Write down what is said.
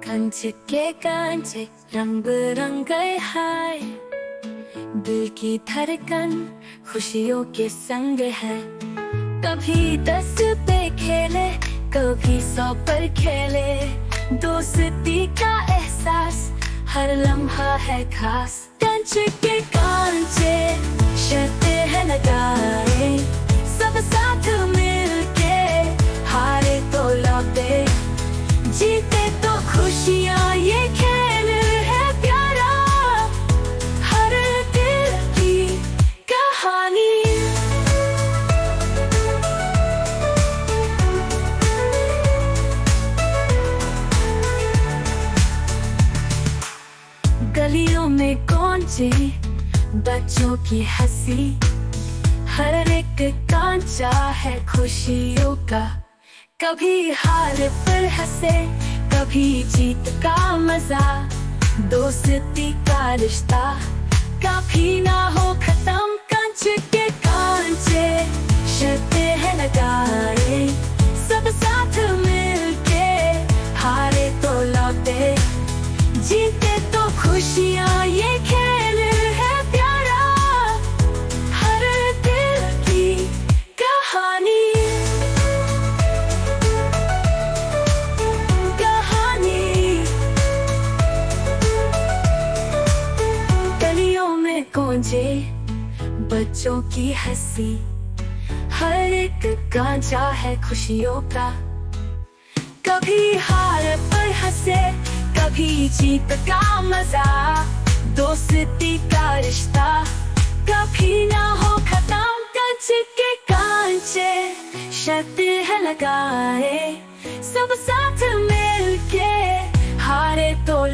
कंच के कांचे रंग बिरंगे है, दिल की धड़कन खुशियों के संग है। कभी 10 पे खेले, कभी 100 पर खेले, दोस्ती का एहसास हर लम्हा है खास। कंच के कांचे शर्तें हैं लगाए, सब साथ मिलके हारे तो लौटे, जीते तो खुशियाँ। ये खेल है प्यारा, हर दिल की कहानी। गलियों में गूंजे बच्चों की हंसी, हर एक कांचा है खुशियों का। कभी हार पर हंसे, कभी जीत का मजा, दोस्ती का रिश्ता कभी ना हो खत्म। कंच के कांचे शर्तें हैं लगाए, सब साथ मिलके हारे तो लौटे, जीते तो खुशियाँ। ये खेल है प्यारा, हर दिल की कहानी। गलियों में गूंजे बच्चों की हंसी, हर एक कांचा है खुशियों का। कभी हार पर हंसे, कभी जीत का मजा, दोस्ती का रिश्ता कभी ना हो खत्म। कंच के कांचे शर्तें हैं लगाए, सब साथ मिलके हारे तो